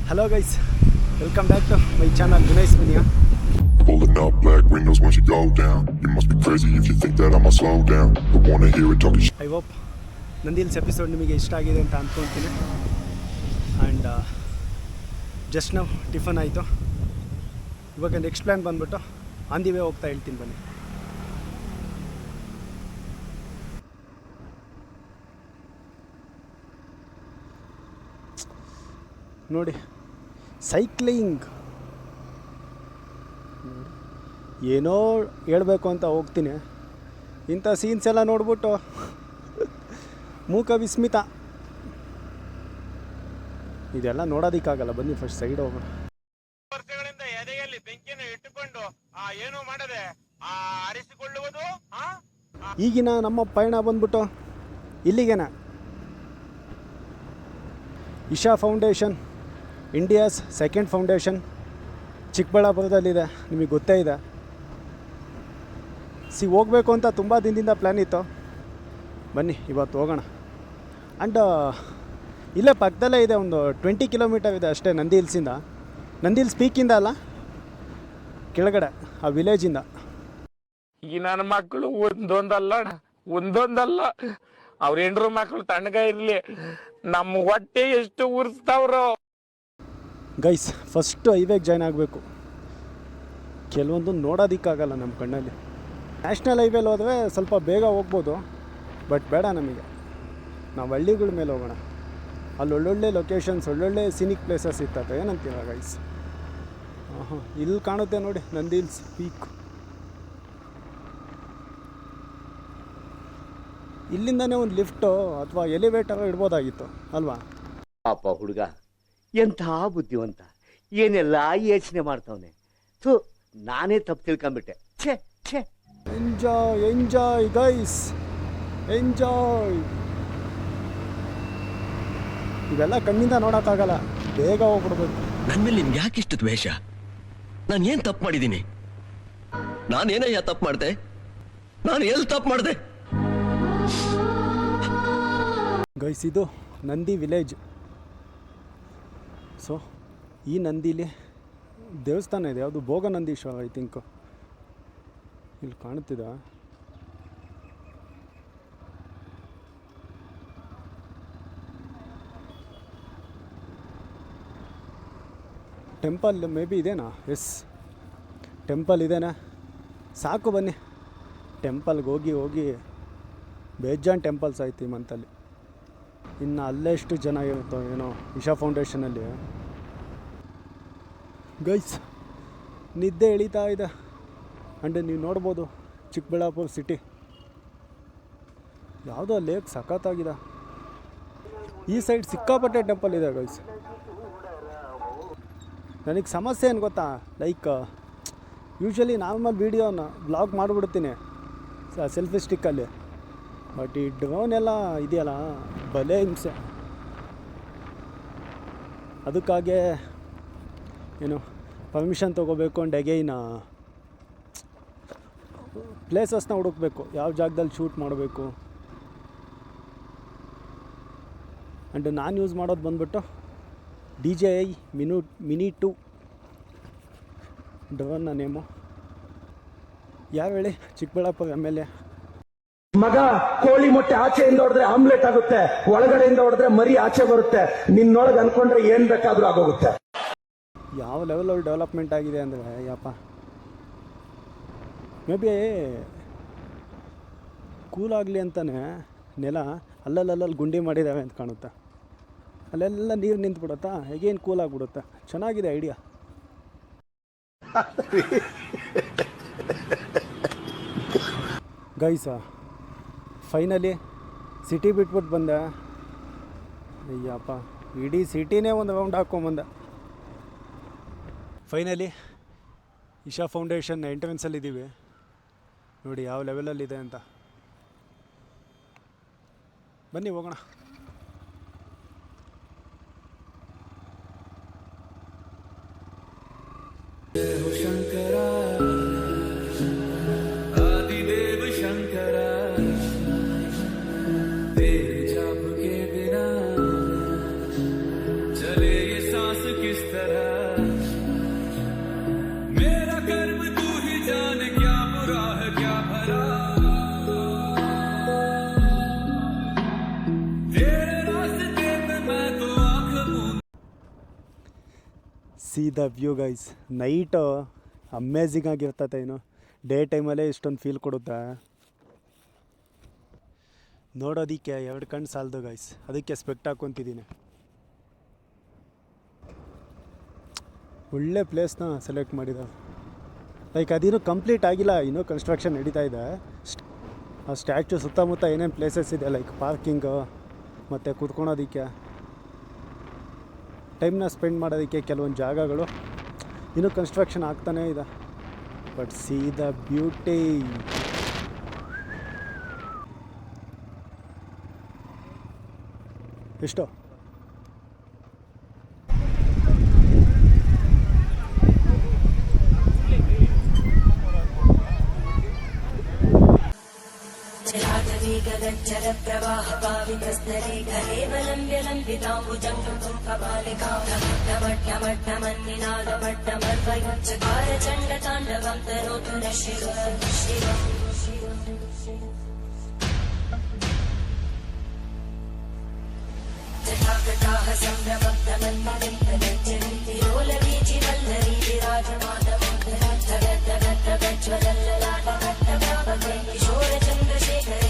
Hello guys, welcome back to my channel Vinay's Media. Pulling up black windows once you go down. You must be crazy if you think that I'ma slow down. I wanna hear it talking shit. I hope Nandi Hills episode ನಿಮಗೆ ಇಷ್ಟ ಆಗಿದೆ ಅಂತ ಅಂದ್ಕೊಳ್ತೀನಿ. And just ನಾವು tiffin ಆಯಿತು. ಇವಾಗ next plan ಬಂದ್ಬಿಟ್ಟು on the way ಹೋಗ್ತಾ ಹೇಳ್ತೀನಿ ಬನ್ನಿ. ನೋಡಿ ಸೈಕ್ಲಿಂಗ್ ಏನೋ ಹೇಳ್ಬೇಕು ಅಂತ ಹೋಗ್ತೀನಿ, ಇಂಥ ಸೀನ್ಸ್ ಎಲ್ಲ ನೋಡ್ಬಿಟ್ಟು ಮೂಕ ವಿಸ್ಮಿತ. ಇದೆಲ್ಲ ನೋಡೋದಕ್ಕಾಗಲ್ಲ. ಬನ್ನಿ ಫಸ್ಟ್ ಸೈಡ್ ಹೋಗೋಣ. ವರ್ಷಗಳಿಂದ ಎದೆಯಲ್ಲಿ ಬೆಂಕಿಯನ್ನು ಇಟ್ಟುಕೊಂಡು ಏನು ಮಾಡದೆ ಆರಿಸಿಕೊಳ್ಳುವುದು. ಈಗಿನ ನಮ್ಮ ಪಯಣ ಬಂದ್ಬಿಟ್ಟು ಇಲ್ಲಿಗೆನ Isha foundation, India's second foundation ಚಿಕ್ಕಬಳ್ಳಾಪುರದಲ್ಲಿದೆ, ನಿಮಗೆ ಗೊತ್ತೇ ಇದೆ. ಹೋಗಬೇಕು ಅಂತ ತುಂಬ ದಿನದಿಂದ ಪ್ಲ್ಯಾನ್ ಇತ್ತು. ಬನ್ನಿ ಇವತ್ತು ಹೋಗೋಣ. ಆ್ಯಂಡ್ ಇಲ್ಲೇ ಪಕ್ಕದಲ್ಲೇ ಇದೆ, ಒಂದು 20 ಕಿಲೋಮೀಟರ್ ಇದೆ ಅಷ್ಟೇ ನಂದಿ ಹಿಲ್ಸಿಂದ. ನಂದಿ ಹಿಲ್ಸ್ ಪೀಕಿಂದ ಅಲ್ಲ, ಕೆಳಗಡೆ ಆ ವಿಲೇಜಿಂದ. ಈ ನನ್ನ ಮಕ್ಕಳು ಒಂದೊಂದಲ್ಲ ಅವ್ರ ಹೆಂಡ್ರು ಮಕ್ಕಳು ತಣ್ಣಗ ಇರ್ಲಿ, ನಮ್ಮ ಹೊಟ್ಟೆ ಎಷ್ಟು ಉರ್ಸ್ತಾವ್ರು. ಗೈಸ್ ಫಸ್ಟು ಹೈವೇಗೆ ಜಾಯ್ನ್ ಆಗಬೇಕು. ಕೆಲವೊಂದು ನೋಡೋದಕ್ಕಾಗಲ್ಲ ನಮ್ಮ ಕಣ್ಣಲ್ಲಿ. ನ್ಯಾಷನಲ್ ಹೈವೇಲಿ ಹೋದರೆ ಸ್ವಲ್ಪ ಬೇಗ ಹೋಗ್ಬೋದು, ಬಟ್ ಬೇಡ ನಮಗೆ. ನಾವು ಹಳ್ಳಿಗಳ ಮೇಲೆ ಹೋಗೋಣ. ಅಲ್ಲಿ ಒಳ್ಳೊಳ್ಳೆ ಲೊಕೇಶನ್ಸ್, ಒಳ್ಳೊಳ್ಳೆ ಸಿನಿಕ್ ಪ್ಲೇಸಸ್ ಇರ್ತದೆ. ಏನಂತೀರ ಗೈಸ್? ಇಲ್ಲಿ ಕಾಣುತ್ತೆ ನೋಡಿ ನಂದಿ ಹಿಲ್ಸ್ ಪೀಕ್. ಇಲ್ಲಿಂದನೇ ಒಂದು ಲಿಫ್ಟು ಅಥವಾ ಎಲಿವೇಟರ್ ಇಡ್ಬೋದಾಗಿತ್ತು ಅಲ್ವಾ? ಪಾಪ ಹುಡುಗ ಎಂಥ ಬುದ್ಧಿವಂತ, ಏನೆಲ್ಲ ಯೋಚನೆ ಮಾಡ್ತಾವನೆ. ಥೂ, ನಾನೇ ತಪ್ಪು ತಿಳ್ಕೊಂಬಿಟ್ಟೆ. ಛೇ ಛೇ. Enjoy guys, enjoy. ಇವೆಲ್ಲ ಕಣ್ಣಿಂದ ನೋಡೋಕ್ಕಾಗಲ್ಲ, ಬೇಗ ಹೋಗ್ಬಿಡ್ಬೇಕು. ನನ್ನ ಮೇಲೆ ನಿಮ್ಗೆ ಯಾಕೆ ಇಷ್ಟು ದ್ವೇಷ? ನಾನು ಏನು ತಪ್ಪು ಮಾಡಿದ್ದೀನಿ? ನಾನೇನಯ್ಯ ತಪ್ಪು ಮಾಡಿದೆ? ನಾನು ಎಲ್ಲಿ ತಪ್ಪು ಮಾಡಿದೆ? ಗೈಸ್ ಇದು ನಂದಿ ವಿಲೇಜ್. ಸೊ ಈ ನಂದಿಲಿ ದೇವಸ್ಥಾನ ಇದೆ, ಯಾವುದು ಭೋಗನಂದೀಶ್ವರ ಐ ಥಿಂಕ್. ಇಲ್ಲಿ ಕಾಣುತ್ತಿದೆ. ಟೆಂಪಲ್ ಮೇ ಬಿ ಇದೇನಾ? ಎಸ್, ಟೆಂಪಲ್ ಇದೇನಾ? ಸಾಕು ಬನ್ನಿ, ಟೆಂಪಲ್ಗೆ ಹೋಗಿ ಬೇಜಾನ್ ಟೆಂಪಲ್ಸ್ ಆಯ್ತು ಈ ಮಂತಲ್ಲಿ. ಇನ್ನು ಅಲ್ಲೆಷ್ಟು ಜನ ಇರುತ್ತೋ ಏನೋ ಇಶಾ ಫೌಂಡೇಶನಲ್ಲಿ. ಗೈಸ್ ನಿದ್ದೆ ಎಳೀತಾ ಇದೆ. ಆ್ಯಂಡ್ ನೀವು ನೋಡ್ಬೋದು ಚಿಕ್ಕಬಳ್ಳಾಪುರ ಸಿಟಿ. ಯಾವುದೋ ಲೇಕ್ ಸಖತ್ತಾಗಿದೆ. ಈ ಸೈಡ್ ಸಿಕ್ಕಾಪಟ್ಟೆ ಟೆಂಪಲ್ ಇದೆ ಗೈಸ್. ನನಗೆ ಸಮಸ್ಯೆ ಏನು ಗೊತ್ತಾ? ಲೈಕ್ ಯೂಶ್ವಲಿ ನಾರ್ಮಲ್ ವೀಡಿಯೋನ ಬ್ಲಾಗ್ ಮಾಡಿಬಿಡ್ತೀನಿ ಸೆಲ್ಫಿ ಸ್ಟಿಕ್ಕಲ್ಲಿ, ಬಟ್ ಈ ಡ್ರೋನ್ ಎಲ್ಲ ಇದೆಯಲ್ಲ ಬಲೆ ಹಿಂಸೆ. ಅದಕ್ಕಾಗೆ ಏನು ಪರ್ಮಿಷನ್ ತೊಗೋಬೇಕು. ಆ್ಯಂಡ್ ಅಗೈನ್ ಪ್ಲೇಸಸ್ನ ಹುಡುಕಬೇಕು, ಯಾವ ಜಾಗದಲ್ಲಿ ಶೂಟ್ ಮಾಡಬೇಕು. ಆ್ಯಂಡ್ ನಾನು ಯೂಸ್ ಮಾಡೋದು ಬಂದ್ಬಿಟ್ಟು DJI ಮಿನಿ 2 ಡ್ರೋನ್ನ ನೇಮು. ಯಾರು ಹೇಳಿ? ಚಿಕ್ಕಬಳ್ಳಾಪುರ MLA. ಮಗ, ಕೋಳಿ ಮೊಟ್ಟೆ ಆಚೆಯಿಂದ ಹೊಡೆದ್ರೆ ಆಮ್ಲೆಟ್ ಆಗುತ್ತೆ, ಒಳಗಡೆಯಿಂದ ಹೊಡೆದ್ರೆ ಮರಿ ಆಚೆ ಬರುತ್ತೆ. ನಿನ್ನೊಳಗೆ ಅನ್ಕೊಂಡ್ರೆ ಏನ್ ಬೇಕಾದ್ರೂ ಆಗೋಗುತ್ತೆ. ಯಾವ ಲೆವೆಲಲ್ಲಿ ಡೆವಲಪ್ಮೆಂಟ್ ಆಗಿದೆ ಅಂದರೆ ಯಪ್ಪ. ಮೇ ಬಿ ಕೂಲಾಗಲಿ ಅಂತಲೇ ನೆಲ ಅಲ್ಲಲ್ಲಿ ಗುಂಡಿ ಮಾಡಿದ್ದಾವೆ ಅಂತ ಕಾಣುತ್ತೆ. ಅಲ್ಲೆಲ್ಲ ನೀರು ನಿಂತ್ಬಿಡುತ್ತಾ, ಹೇಗೇನು ಕೂಲಾಗ್ಬಿಡುತ್ತೆ. ಚೆನ್ನಾಗಿದೆ ಐಡಿಯಾ. ಗೈಸ ಫೈನಲಿ ಸಿಟಿ ಬಿಟ್ಬಿಟ್ಟು ಬಂದೆ. ಅಯ್ಯಪ್ಪ, ಇಡೀ ಸಿಟಿನೇ ಒಂದು ರೌಂಡ್ ಹಾಕ್ಕೊಂಬಂದೆ. ಫೈನಲಿ ಇಶಾ ಫೌಂಡೇಶನ್ ಎಂಟ್ರೆನ್ಸಲ್ಲಿದ್ದೀವಿ. ನೋಡಿ ಯಾವ ಲೆವೆಲಲ್ಲಿದೆ ಅಂತ. ಬನ್ನಿ ಹೋಗೋಣ. किस see the view guys. Night amazing ಆಗಿರ್ತದೆ. ಏನು ಡೇ ಟೈಮಲ್ಲೇ ಇಷ್ಟೊಂದು ಫೀಲ್ ಕೊಡುತ್ತಾ ನೋಡೋದಕ್ಕೆ 2 ಕಣ್ಣು ಸಾಲದು ಗೈಸ್. ಅದಕ್ಕೆ ಸ್ಪೆಕ್ಟ್ ಹಾಕ್ಕೊತಿದ್ದೀನಿ. ಒಳ್ಳೆ ಪ್ಲೇಸ್ನ ಸೆಲೆಕ್ಟ್ ಮಾಡಿದ. ಲೈಕ್ ಅದಿನ್ನೂ ಕಂಪ್ಲೀಟ್ ಆಗಿಲ್ಲ, ಇನ್ನೂ ಕನ್ಸ್ಟ್ರಕ್ಷನ್ ನಡೀತಾ ಇದೆ. ಆ ಸ್ಟ್ಯಾಚ್ಯೂ ಸುತ್ತಮುತ್ತ ಏನೇನು ಪ್ಲೇಸಸ್ ಇದೆ ಲೈಕ್ ಪಾರ್ಕಿಂಗು ಮತ್ತು ಕೂತ್ಕೊಳೋದಕ್ಕೆ ಟೈಮ್ನ ಸ್ಪೆಂಡ್ ಮಾಡೋದಕ್ಕೆ ಕೆಲವೊಂದು ಜಾಗಗಳು ಇನ್ನೂ ಕನ್ಸ್ಟ್ರಕ್ಷನ್ ಆಗ್ತಾನೇ ಇದೆ. But C the beauty. ಎಷ್ಟು गगनचर प्रवाह पावितस्तरे केवलम्ब्य लम्बिताम्बुजङ्गं तुङ्गपालिकामट्टमट्टमन्निनादमट्टमर्वयुच्चकार चण्डताण्डवं तनोतु न जटाकटाः सम्भ्रमब्धमन्मलिं तदज्जन्ति लोलवीचि वल्लरी विराजमानमोदरज्ज्वलल्ललाटकट्टप्रापके किशोरचन्द्रशेखरे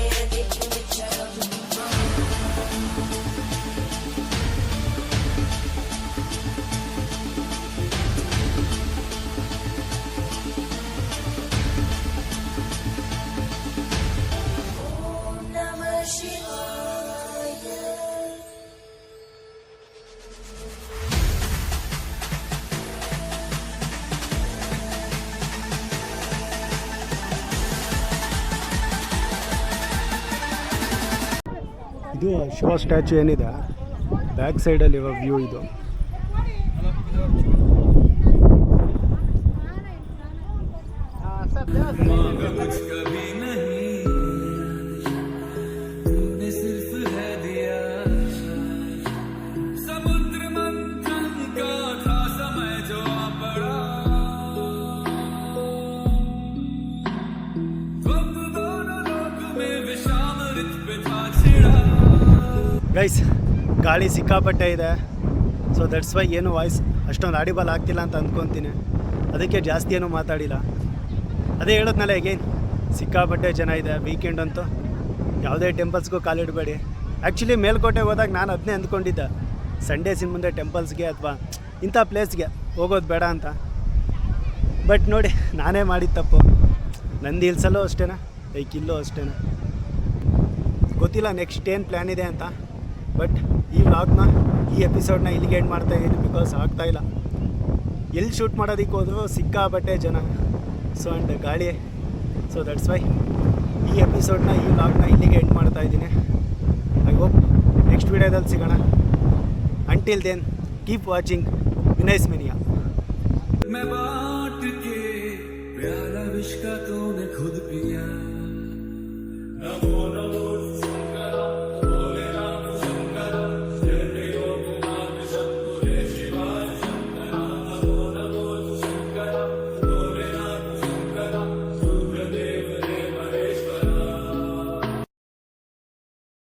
ಇದು ಶಿವ ಸ್ಟ್ಯಾಚ್ಯೂ ಏನಿದೆ ಬ್ಯಾಕ್ ಸೈಡಲ್ಲಿ ಇರೋ ವ್ಯೂ ಇದು. ಗೈಸ್ ಗಾಳಿ ಸಿಕ್ಕಾಪಟ್ಟೆ ಇದೆ. ಸೊ ದಟ್ಸ್ ವೈ ಏನು ವಾಯ್ಸ್ ಅಷ್ಟೊಂದು ಆಡಿಬಲ್ ಆಗ್ತಿಲ್ಲ ಅಂತ ಅಂದ್ಕೊತೀನಿ. ಅದಕ್ಕೆ ಜಾಸ್ತಿ ಏನೂ ಮಾತಾಡಿಲ್ಲ. ಅದೇ ಹೇಳೋದ್ನಲ್ಲ ಅಗೇನ್ ಸಿಕ್ಕಾಪಟ್ಟೆ ಜನ ಇದೆ. ವೀಕೆಂಡ್ ಅಂತೂ ಯಾವುದೇ ಟೆಂಪಲ್ಸ್ಗೂ ಕಾಲಿಡಬೇಡಿ. ಆ್ಯಕ್ಚುಲಿ ಮೇಲ್ಕೋಟೆಗೆ ಹೋದಾಗ ನಾನು ಅದನ್ನೇ ಅಂದ್ಕೊಂಡಿದ್ದೆ, ಸಂಡೇಸಿನ ಮುಂದೆ ಟೆಂಪಲ್ಸ್ಗೆ ಅಥವಾ ಇಂಥ ಪ್ಲೇಸ್ಗೆ ಹೋಗೋದು ಬೇಡ ಅಂತ. ಬಟ್ ನೋಡಿ ನಾನೇ ಮಾಡಿದ ತಪ್ಪು. ನಂದಿ ಹಿಲ್ಸಲ್ಲೂ ಅಷ್ಟೇ, ಲೈಕ್ ಇಲ್ಲೂ ಅಷ್ಟೇ. ಗೊತ್ತಿಲ್ಲ ನೆಕ್ಸ್ಟ್ ಏನು ಪ್ಲ್ಯಾನ್ ಇದೆ ಅಂತ. ಬಟ್ ಈ ವ್ಲಾಗ್ನ ಈ ಎಪಿಸೋಡ್ನ ಇಲ್ಲಿಗೆ ಎಂಡ್ ಮಾಡ್ತಾಯಿದ್ದೀನಿ. ಬಿಕಾಸ್ ಆಗ್ತಾಯಿಲ್ಲ. ಎಲ್ಲಿ ಶೂಟ್ ಮಾಡೋದಕ್ಕೆ ಹೋದರೂ ಸಿಕ್ಕಾಪಟ್ಟೆ ಜನ. ಸೊ ಆ್ಯಂಡ್ ಗಾಳಿ. ಸೊ ದಟ್ಸ್ ವೈ ಈ ಎಪಿಸೋಡ್ನ ಈ ವ್ಲಾಗ್ನ ಇಲ್ಲಿಗೆ ಎಂಡ್ ಮಾಡ್ತಾಯಿದ್ದೀನಿ. ಐ ಹೋಪ್ ನೆಕ್ಸ್ಟ್ ವೀಡಿಯೋದಲ್ಲಿ ಸಿಗೋಣ. Until then keep watching Vinay's ಮಿನಿಯಾ. मैं बांट के प्याला विश्व का तूने खुद पिया